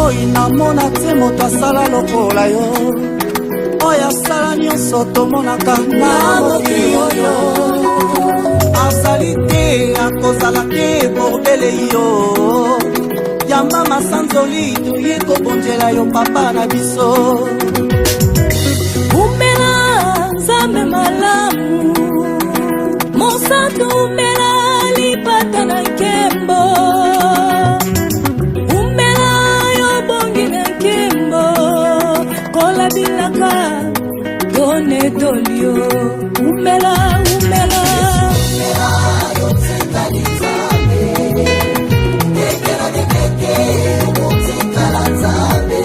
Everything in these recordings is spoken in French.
bomoi namona te moto asala lokola yo oyo asala nyonso tomonaka na mokili oyo azali te akozala te bordele yo yamba masanzoli toye kobonzela yo papa na biso umela nzambe malamu mosantu umela lipata na nkembo umela yo bongi na nkembo kola bilaka done dolio umela umela yo tsekali nzambe ekela dekeke yo tsekala nzambe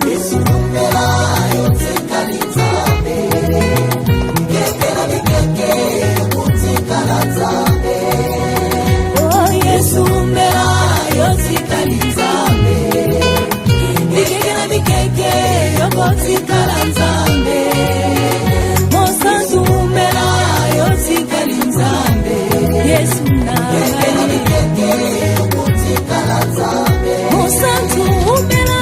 yesu umela yo tsekali nzambe ekela dekeke yo tsekala nzambe oh yesu umela yo tsekali nzambe ekela dekeke yo tsekala nzambe mosantu umela yo tsekali nzambe yesu na mosantu umela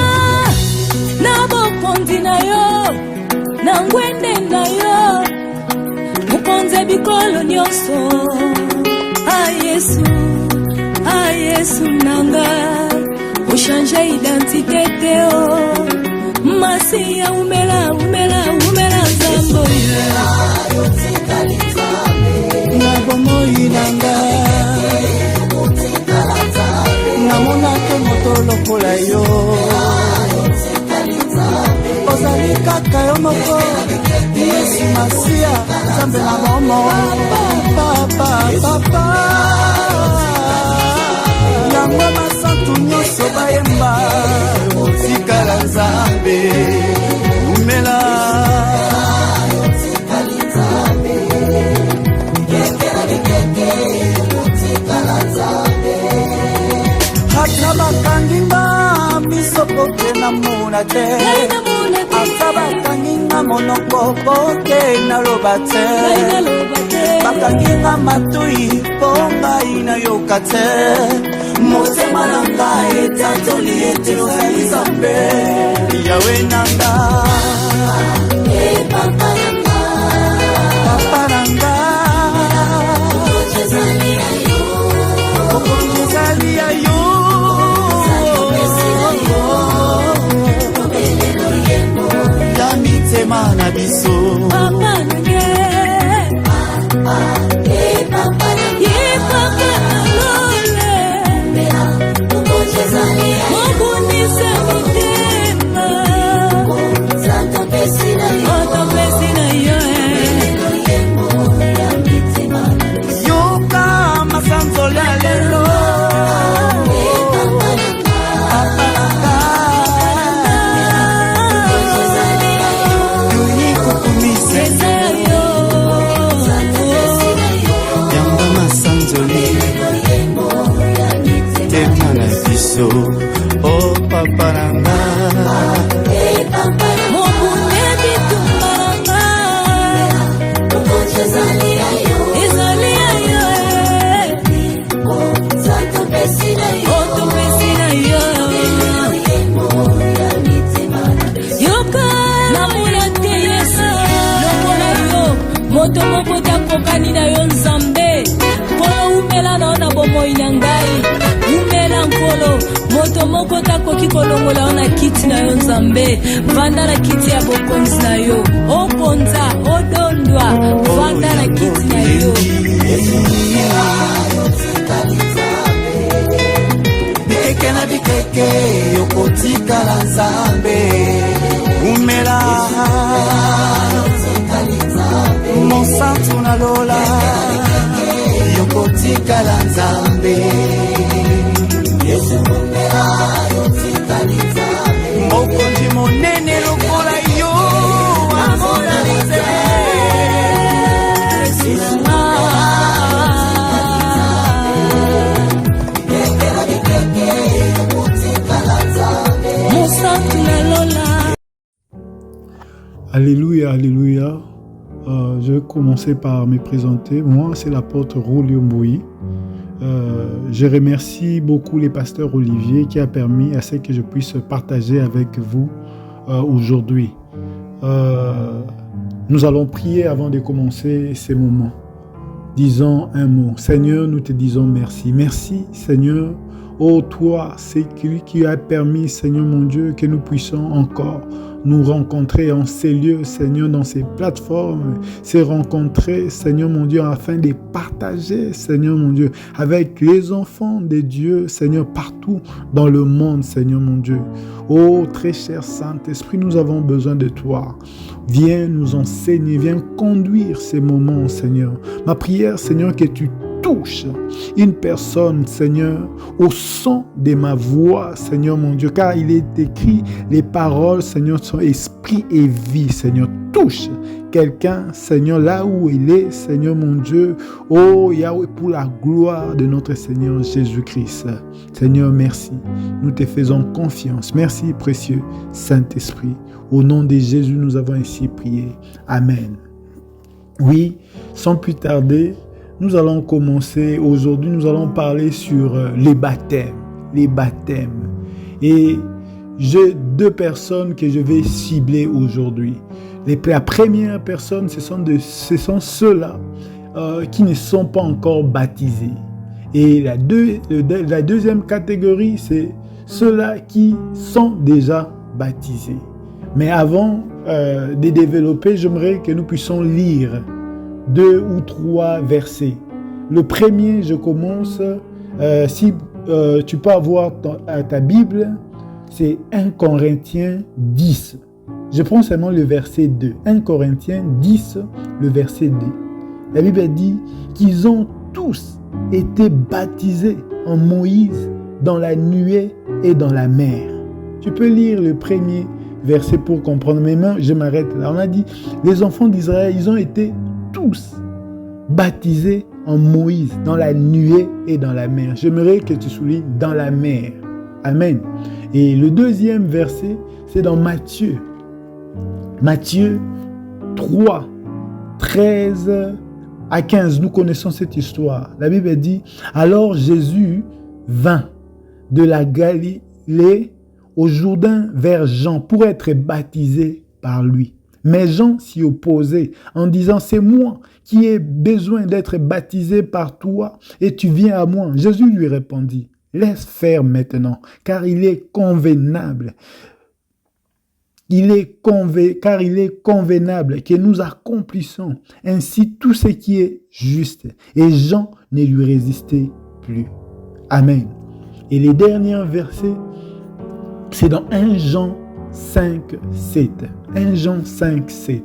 na bokonzi na yo na ngwende na yo mokonze bikolo nyonso yesu nanga ochange identité teo masiya umela nzambo na bomoi nanga namona te moto lokola yo ozali kaka yo moko yesu masiya nzambe na momo papa yango masantu nyonso bayemba otikala nzambe umela ata bakanginga miso pote namona te ata bakanginga monoko pote naloba te bakanginga matoi mpo ngai nayoka te motema na ngai etatoli ete ozali nzambe yawe nanga papa nanga okonjezali ya yo ya mitema na biso yoka masanzoli ya lelo oh papa nanga mobunebi tumbaranga ezali ayo otopesi na yo yoka namona te yesu lokola yo moto moko takokani na yo nzambe mpona umela nao na bomoi na ngai umela nkolo moto moko takoki kolongola yo na kiti na yo nzambe vanda na kiti ya bokonzi na yo oponza odondwa vanda na kiti na yo bikeke na bikeke yokotikala nzambe umela mosantu na lola yokotikala nzambe mokonzi monene lokola yo amona mosantu na lola. Alléluia, alléluia. Je vais commencer par me présenter. Moi, c'est l'apôtre Rolio Mboui. Je remercie beaucoup les pasteurs Olivier qui a permis à ce que je puisse partager avec vous aujourd'hui. Nous allons prier avant de commencer ces moments. Disons un mot. Seigneur, nous te disons merci. Merci, Seigneur. Oh, toi, c'est lui qui a permis, Seigneur mon Dieu, que nous puissions encore nous rencontrer en ces lieux, Seigneur, dans ces plateformes, se rencontrer, Seigneur mon Dieu, afin de partager, Seigneur mon Dieu, avec les enfants de Dieu, Seigneur, partout dans le monde, Seigneur mon Dieu. Oh, très cher Saint-Esprit, nous avons besoin de toi. Viens nous enseigner, viens conduire ces moments, Seigneur. Ma prière, Seigneur, que tu touche une personne, Seigneur, au son de ma voix, Seigneur mon Dieu, car il est écrit, les paroles, Seigneur, sont esprit et vie, Seigneur. Touche quelqu'un, Seigneur, là où il est, Seigneur mon Dieu, oh Yahweh, pour la gloire de notre Seigneur Jésus-Christ. Seigneur, merci. Nous te faisons confiance. Merci, précieux Saint-Esprit. Au nom de Jésus, nous avons ainsi prié. Amen. Oui, sans plus tarder, nous allons commencer aujourd'hui, nous allons parler sur les baptêmes. Les baptêmes. Et j'ai deux personnes que je vais cibler aujourd'hui. La première personne, ce sont ceux-là qui ne sont pas encore baptisés. Et la deuxième catégorie, c'est ceux-là qui sont déjà baptisés. Mais avant de développer, j'aimerais que nous puissions lire 2 ou 3 versets. Le premier, je commence, si tu peux avoir ta Bible, c'est 1 Corinthiens 10. Je prends seulement le verset 2. 1 Corinthiens 10, le verset 2. La Bible dit qu'ils ont tous été baptisés en Moïse dans la nuée et dans la mer. Tu peux lire le premier verset pour comprendre. Mais maintenant, je m'arrête là. On a dit, les enfants d'Israël, ils ont été tous baptisés en Moïse, dans la nuée et dans la mer. J'aimerais que tu soulignes dans la mer. Amen. Et le deuxième verset, c'est dans Matthieu. Matthieu 3, 13 à 15. Nous connaissons cette histoire. La Bible dit, alors Jésus vint de la Galilée au Jourdain vers Jean pour être baptisé par lui. Mais Jean s'y opposait en disant, c'est moi qui ai besoin d'être baptisé par toi et tu viens à moi. Jésus lui répondit, laisse faire maintenant, car il est convenable. Car il est convenable que nous accomplissions ainsi tout ce qui est juste. Et Jean ne lui résistait plus. Amen. Et les derniers versets, c'est dans 1 Jean 5, 7. 1 Jean 5, 7.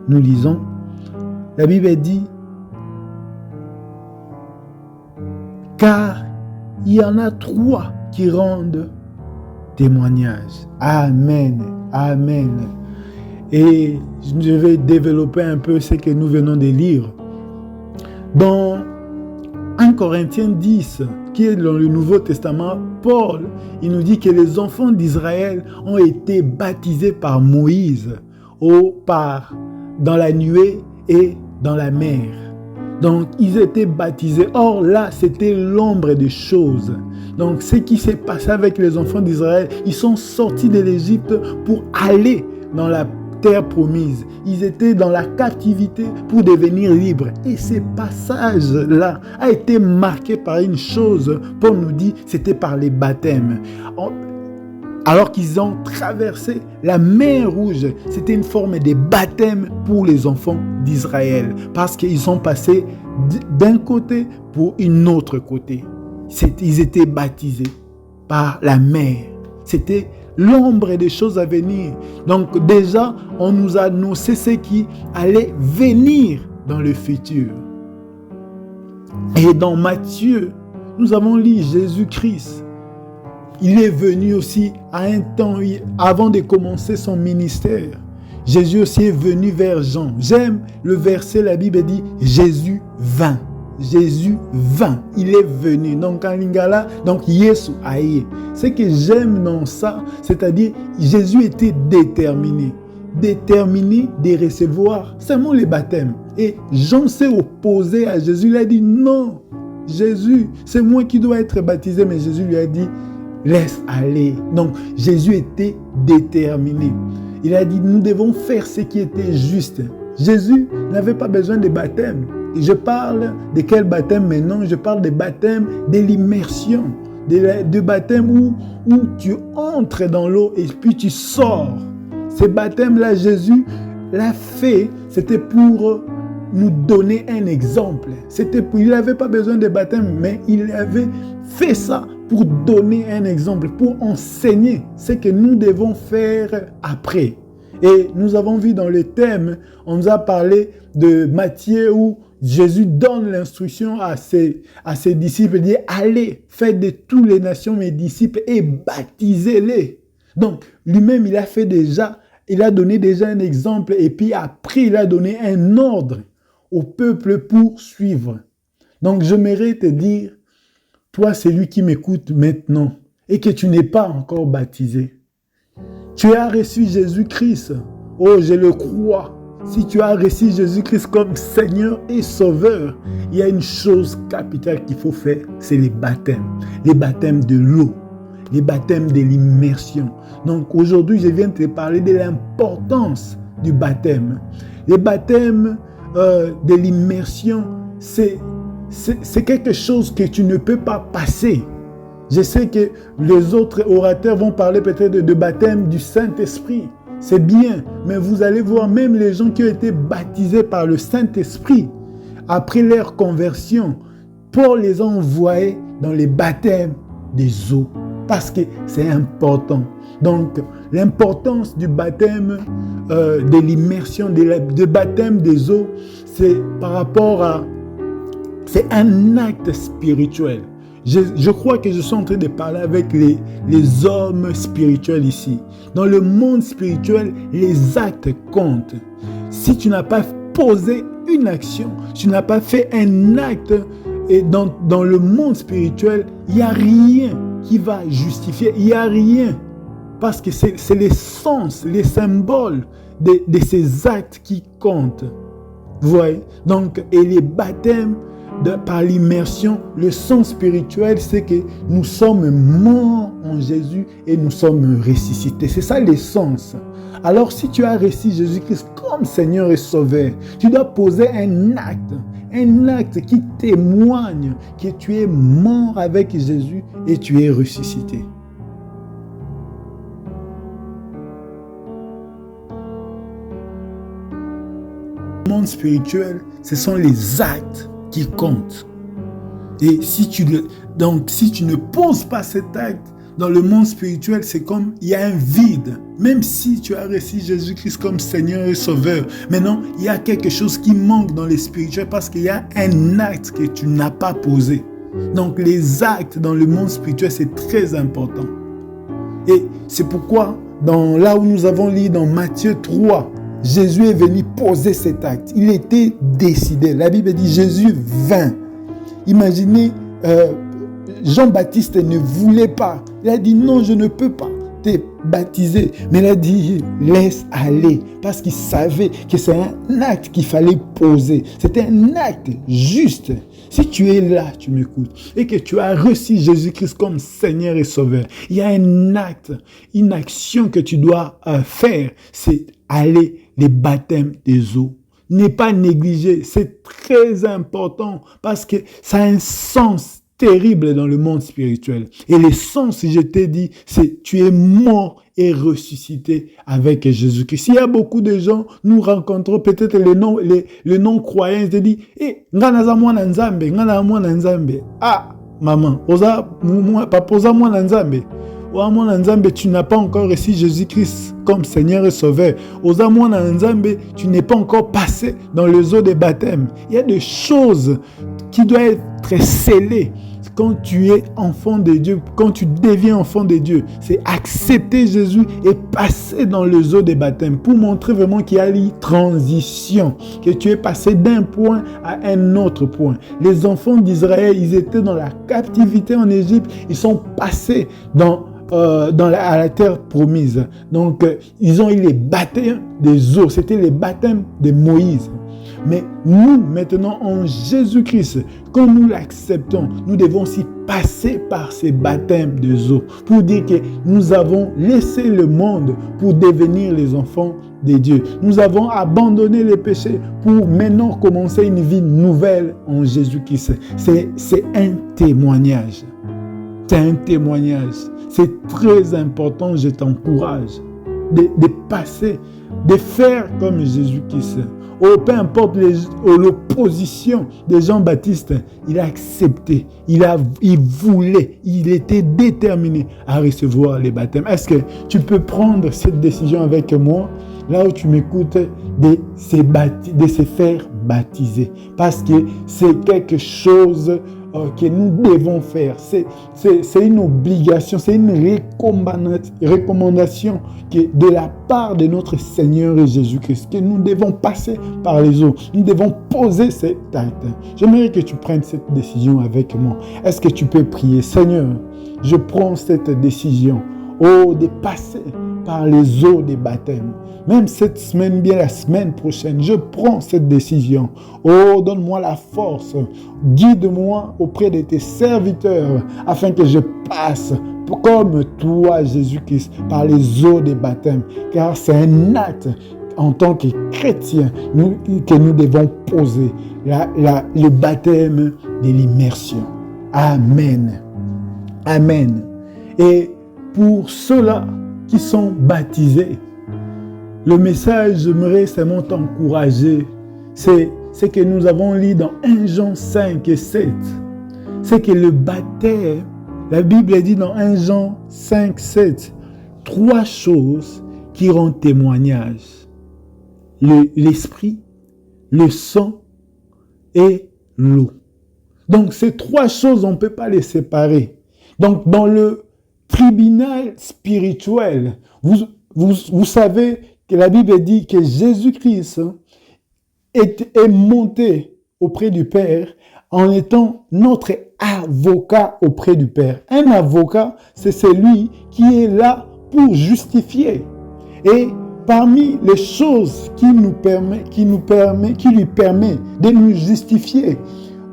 Nous lisons. La Bible dit, car il y en a 3 qui rendent témoignage. Amen. Amen. Et je vais développer un peu ce que nous venons de lire. Dans 1 Corinthiens 10, qui est dans le Nouveau Testament, Paul, il nous dit que les enfants d'Israël ont été baptisés par Moïse, dans la nuée et dans la mer. Donc, ils étaient baptisés. Or, là, c'était l'ombre des choses. Donc, ce qui s'est passé avec les enfants d'Israël, ils sont sortis de l'Égypte pour aller dans la terre promise. Ils étaient dans la captivité pour devenir libres. Et ce passage-là a été marqué par une chose. Paul nous dit, c'était par les baptêmes. Alors qu'ils ont traversé la mer Rouge, c'était une forme de baptême pour les enfants d'Israël. Parce qu'ils sont passés d'un côté pour un autre côté. Ils étaient baptisés par la mer. C'était l'ombre des choses à venir. Donc déjà, on nous a annoncé ce qui allait venir dans le futur. Et dans Matthieu, nous avons lu Jésus-Christ. Il est venu aussi à un temps, avant de commencer son ministère. Jésus aussi est venu vers Jean. J'aime le verset, la Bible dit, Jésus vint. Jésus vint, il est venu. Donc en lingala, donc Yesu aïe. Ce que j'aime dans ça, c'est-à-dire Jésus était déterminé de recevoir seulement les baptêmes. Et Jean s'est opposé à Jésus, il a dit non, Jésus, c'est moi qui dois être baptisé. Mais Jésus lui a dit, laisse aller. Donc, Jésus était déterminé. Il a dit, nous devons faire ce qui était juste. Jésus n'avait pas besoin de baptême. Et je parle de quel baptême maintenant? Je parle de baptême de l'immersion. De baptême où tu entres dans l'eau et puis tu sors. Ce baptême-là, Jésus l'a fait, c'était pour nous donner un exemple. Il n'avait pas besoin de baptême, mais il avait fait ça pour donner un exemple, pour enseigner ce que nous devons faire après. Et nous avons vu dans le thème, on nous a parlé de Matthieu où Jésus donne l'instruction à ses disciples, il dit « Allez, faites de toutes les nations mes disciples et baptisez-les ». Donc, lui-même, il a donné déjà un exemple et puis après, il a donné un ordre au peuple pour suivre. Donc, j'aimerais te dire, toi, celui qui m'écoute maintenant et que tu n'es pas encore baptisé, tu as reçu Jésus-Christ. Oh, je le crois. Si tu as reçu Jésus-Christ comme Seigneur et Sauveur, il y a une chose capitale qu'il faut faire, c'est les baptêmes de l'eau, les baptêmes de l'immersion. Donc aujourd'hui, je viens te parler de l'importance du baptême. Les baptêmes de l'immersion, c'est quelque chose que tu ne peux pas passer. Je sais que les autres orateurs vont parler peut-être de baptême du Saint-Esprit. C'est bien, mais vous allez voir même les gens qui ont été baptisés par le Saint-Esprit, après leur conversion, Paul les a envoyés dans les baptêmes des eaux, parce que c'est important. Donc, l'importance du baptême, de l'immersion, du baptême des eaux, c'est par rapport à... C'est un acte spirituel. Je crois que je suis en train de parler avec les hommes spirituels ici. Dans le monde spirituel, les actes comptent. Si tu n'as pas posé une action, tu n'as pas fait un acte, et dans le monde spirituel, il n'y a rien qui va justifier, il n'y a rien. Parce que c'est les sens, les symboles de ces actes qui comptent. Vous voyez? Donc, et les baptêmes, par l'immersion, le sens spirituel, c'est que nous sommes morts en Jésus et nous sommes ressuscités. C'est ça l'essence. Alors, si tu as reçu Jésus-Christ comme Seigneur et Sauveur, tu dois poser un acte qui témoigne que tu es mort avec Jésus et tu es ressuscité. Le monde spirituel, ce sont les actes qui compte. Et si tu ne poses pas cet acte dans le monde spirituel, c'est comme il y a un vide. Même si tu as reçu Jésus-Christ comme Seigneur et Sauveur, maintenant il y a quelque chose qui manque dans le spirituel parce qu'il y a un acte que tu n'as pas posé. Donc les actes dans le monde spirituel, c'est très important. Et c'est pourquoi là où nous avons lu dans Matthieu 3, Jésus est venu poser cet acte. Il était décidé. La Bible dit Jésus vint. Imaginez, Jean-Baptiste ne voulait pas. Il a dit non, je ne peux pas te baptiser. Mais il a dit laisse aller. Parce qu'il savait que c'est un acte qu'il fallait poser. C'était un acte juste. Si tu es là, tu m'écoutes, et que tu as reçu Jésus-Christ comme Seigneur et Sauveur, il y a un acte, une action que tu dois faire, c'est aller les baptêmes des eaux. Ne pas négliger, c'est très important parce que ça a un sens terrible dans le monde spirituel. Et le sens, je t'ai dit, c'est tu es mort et ressuscité avec Jésus-Christ. Il y a beaucoup de gens, nous rencontrons peut-être les non-croyants, ils te disent, ah, maman, papa, tu n'as pas encore reçu Jésus-Christ comme Seigneur et Sauveur. Tu n'es pas encore passé dans les eaux de baptême. Il y a des choses qui doivent être scellées quand tu es enfant de Dieu, quand tu deviens enfant de Dieu. C'est accepter Jésus et passer dans les eaux de baptême pour montrer vraiment qu'il y a une transition, que tu es passé d'un point à un autre point. Les enfants d'Israël, ils étaient dans la captivité en Égypte, ils sont passés dans à la terre promise. Donc, ils ont eu les baptêmes des eaux. C'était les baptêmes de Moïse. Mais nous, maintenant, en Jésus-Christ, quand nous l'acceptons, nous devons aussi passer par ces baptêmes des eaux pour dire que nous avons laissé le monde pour devenir les enfants de Dieu. Nous avons abandonné les péchés pour maintenant commencer une vie nouvelle en Jésus-Christ. C'est un témoignage. C'est un témoignage. C'est très important, je t'encourage de passer, de faire comme Jésus-Christ. Peu importe l'opposition de Jean-Baptiste, il a accepté, il voulait, il était déterminé à recevoir les baptêmes. Est-ce que tu peux prendre cette décision avec moi, là où tu m'écoutes, de se faire baptiser? Parce que c'est quelque chose que nous devons faire. C'est une obligation, c'est une recommandation de la part de notre Seigneur Jésus-Christ, que nous devons passer par les eaux. Nous devons poser cet acte. J'aimerais que tu prennes cette décision avec moi. Est-ce que tu peux prier? Seigneur, je prends cette décision, de passer par les eaux des baptêmes. Même cette semaine, bien la semaine prochaine, je prends cette décision. Donne-moi la force. Guide-moi auprès de tes serviteurs afin que je passe comme toi, Jésus-Christ, par les eaux des baptêmes. Car c'est un acte en tant que chrétien que nous devons poser. Le baptême de l'immersion. Amen. Amen. Et pour ceux-là qui sont baptisés, le message, j'aimerais seulement t'encourager, c'est que nous avons lu dans 1 Jean 5 et 7, c'est que le baptême, la Bible dit dans 1 Jean 5, 7, 3 choses qui rendent témoignage. L'esprit, le sang et l'eau. Donc ces 3 choses, on ne peut pas les séparer. Donc dans le tribunal spirituel, vous savez que la Bible dit que Jésus-Christ est monté auprès du Père en étant notre avocat auprès du Père. Un avocat, c'est celui qui est là pour justifier. Et parmi les choses qui lui permet de nous justifier,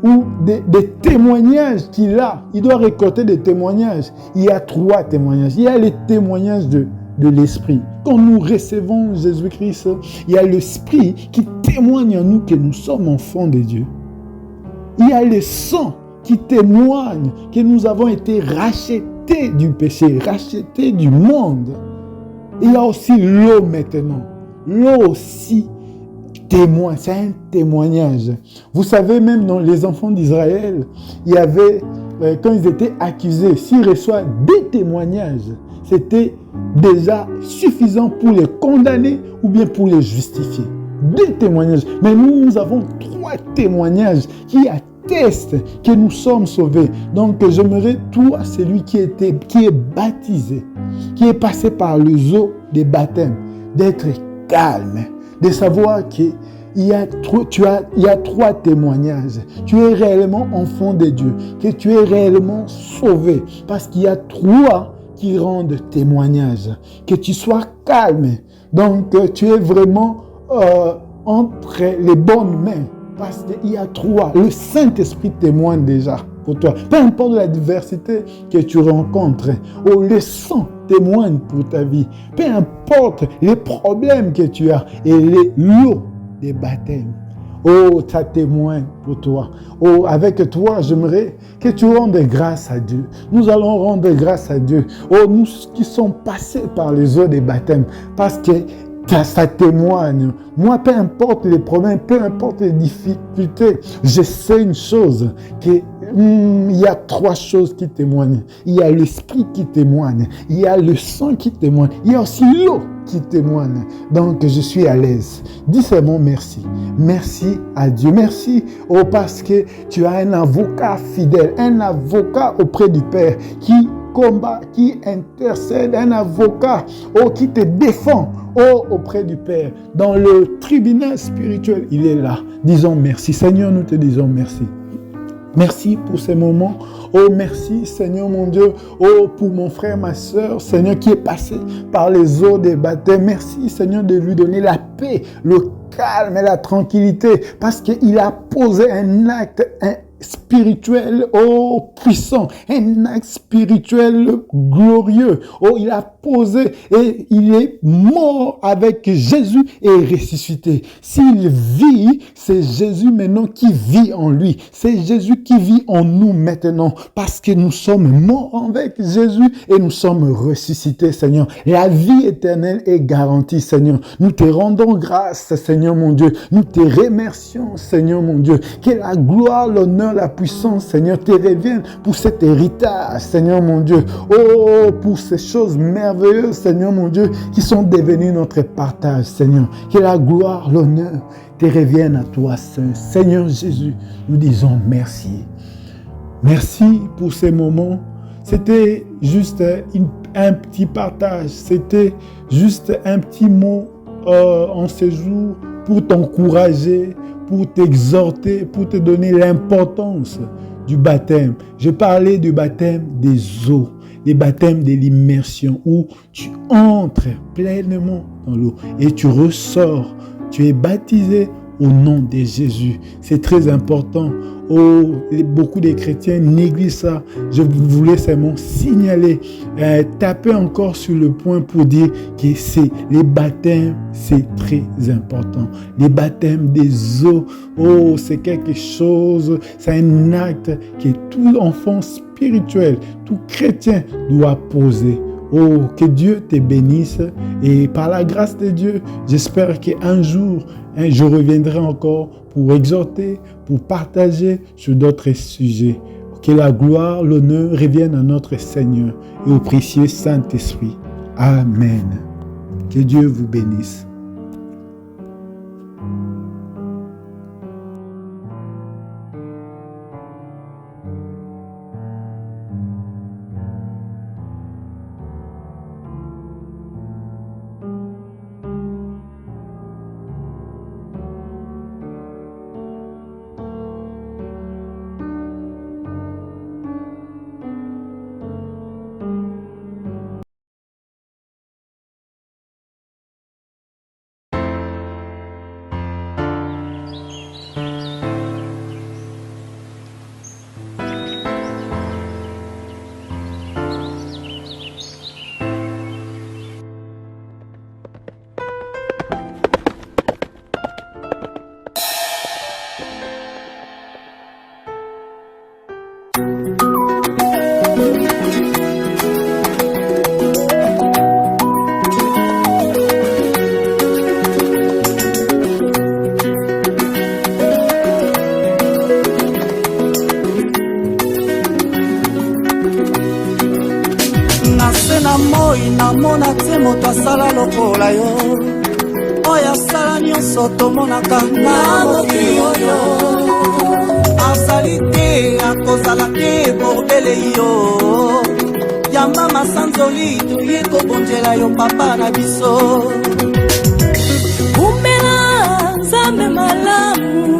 ou des témoignages qu'il a, il doit récolter des témoignages. Il y a 3 témoignages. Il y a les témoignages de l'Esprit. Quand nous recevons Jésus-Christ, il y a l'Esprit qui témoigne en nous que nous sommes enfants de Dieu. Il y a le sang qui témoigne que nous avons été rachetés du péché, rachetés du monde. Il y a aussi l'eau maintenant. L'eau aussi témoin, c'est un témoignage. Vous savez, même dans les enfants d'Israël, il y avait, quand ils étaient accusés, s'ils reçoivent des témoignages, c'était déjà suffisant pour les condamner ou bien pour les justifier. Des témoignages. Mais nous avons 3 témoignages qui attestent que nous sommes sauvés. Donc, j'aimerais, toi, celui qui est baptisé, qui est passé par les eaux des baptêmes, d'être calme, de savoir qu'il y a 3 témoignages. Tu es réellement enfant de Dieu, que tu es réellement sauvé, parce qu'il y a 3 qui rendent témoignage. Que tu sois calme, donc tu es vraiment entre les bonnes mains, parce qu'il y a 3. Le Saint-Esprit témoigne déjà pour toi. Peu importe la diversité que tu rencontres, le sang témoigne pour ta vie. Peu importe les problèmes que tu as et l'eau des baptêmes. Ça témoigne pour toi. Avec toi, j'aimerais que tu rendes grâce à Dieu. Nous allons rendre grâce à Dieu. Nous qui sommes passés par les eaux des baptêmes, parce que ça témoigne. Moi, peu importe les problèmes, peu importe les difficultés, je sais une chose, qu'il y a 3 choses qui témoignent. Il y a l'esprit qui témoigne, il y a le sang qui témoigne, il y a aussi l'eau qui témoigne. Donc, je suis à l'aise. Dis seulement merci. Merci à Dieu. Merci parce que tu as un avocat fidèle, un avocat auprès du Père qui combat, qui intercède, un avocat qui te défend auprès du Père. Dans le tribunal spirituel, il est là. Disons merci. Seigneur, nous te disons merci. Merci pour ces moments Oh, merci, Seigneur mon Dieu. Oh, pour mon frère, ma soeur, Seigneur, qui est passé par les eaux des baptêmes. Merci, Seigneur, de lui donner la paix, le calme et la tranquillité, parce qu'il a posé un acte spirituel, oh, puissant, un acte spirituel glorieux. Oh, il a posé et il est mort avec Jésus et ressuscité. S'il vit, c'est Jésus maintenant qui vit en lui. C'est Jésus qui vit en nous maintenant, parce que nous sommes morts avec Jésus et nous sommes ressuscités, Seigneur. La vie éternelle est garantie, Seigneur. Nous te rendons grâce, Seigneur mon Dieu. Nous te remercions, Seigneur mon Dieu. Que la gloire, l'honneur, la puissance, Seigneur, te reviennent pour cet héritage, Seigneur mon Dieu. Oh, pour ces choses merveilleuses, Seigneur mon Dieu, qui sont devenues notre partage, Seigneur. Que la gloire, l'honneur te reviennent à toi, Seigneur Jésus. Nous disons merci. Merci pour ces moments. C'était juste un petit partage. C'était juste un petit mot en ce jour pour t'encourager, pour t'exhorter, pour te donner l'importance du baptême. Je parlais du baptême des eaux, des baptêmes de l'immersion, où tu entres pleinement dans l'eau et tu ressors. Tu es baptisé au nom de Jésus. C'est très important. Oh, beaucoup de chrétiens négligent ça. Je voulais seulement signaler, taper encore sur le point pour dire que les baptêmes, c'est très important. Les baptêmes des eaux, oh, c'est quelque chose, c'est un acte que tout enfant spirituel, tout chrétien doit poser. Oh, que Dieu te bénisse et par la grâce de Dieu, j'espère qu'un jour, je reviendrai encore pour exhorter, pour partager sur d'autres sujets. Que la gloire, l'honneur reviennent à notre Seigneur et au précieux Saint-Esprit. Amen. Que Dieu vous bénisse. Namona te moto asala lokola yo oyo asala nyonso tomonaka na mokili oyo azali te akozala te bordele yo yamba masanzoli toye kobondela yo papa na biso umela nzambe malamu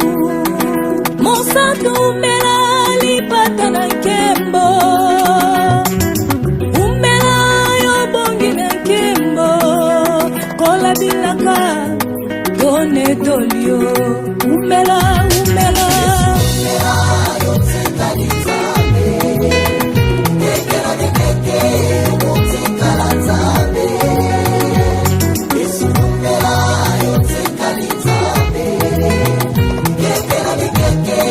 mosantu umela lipata na nkembo bilaka tone tolio umela umela yo tsikalizame ekera dikeke utsikalizame umela yo tsikalizame ekera dikeke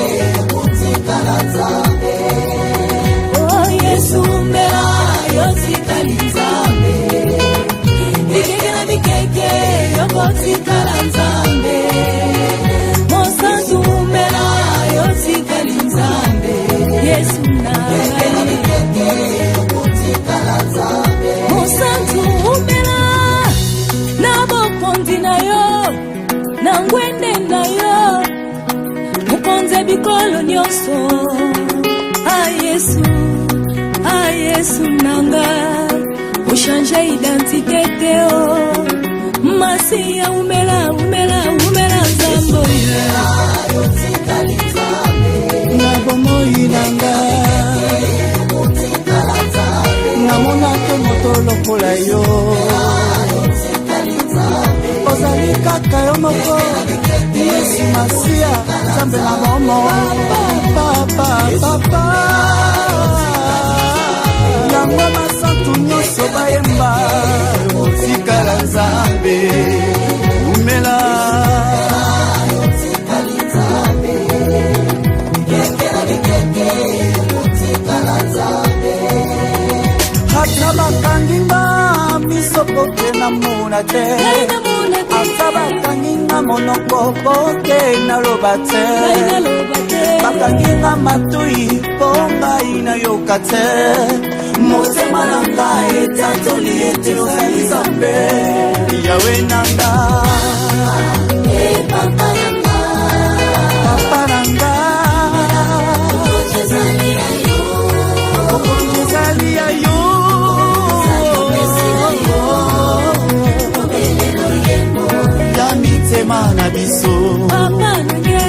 utsikalizame oh Yesu umela yo tsikalizame ekera dikeke yokotikala nzambe mosantu umela yotikali nzambe Yesu mosantu umela na bokondi na yo na ngwende na yo mukonze bikolo nyonso Yesu nanga ochange identité teo Masia umela umela umela zambo ya bomoi nanga namonake moto lokola yo ozali kaka yo moko Yesu Masia Nzambe na momo papa yango basantu nyonso bayemba otikala Nzambe umela ata bakanginga miso poke na mona te ata bakanginga monoko poke na loba te bakanginga matui po ngai na yoka te motema na ngai etatoli ete ozali Nzambe Yawe nanga papa nanga okonjezali ya yo ya mitema na biso papa nanga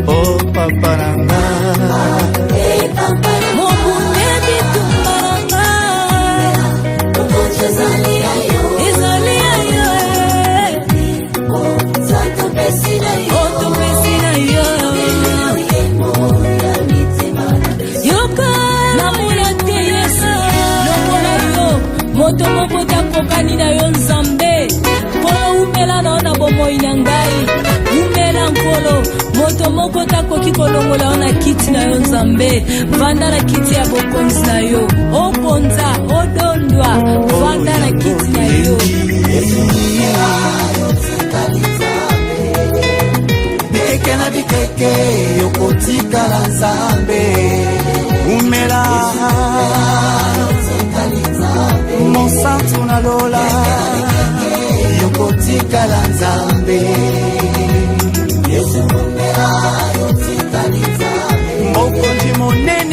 oh papa nanga mokune bitumanga ezali ayo otopesi na yo yoka namona te Yesu lokola yo moto moko takokani na yo Nzambe mpona umela na bomoi na ngai umela nkolo moto moko takoki kolongola na kiti na yo Nzambe vanda na kiti ya bokonzi na yo oponza odondwa vanda na kiti na yo bikeke na bikeke yokotikala Nzambe umela mosantu na lola yokotikala Nzambe mokonzi monene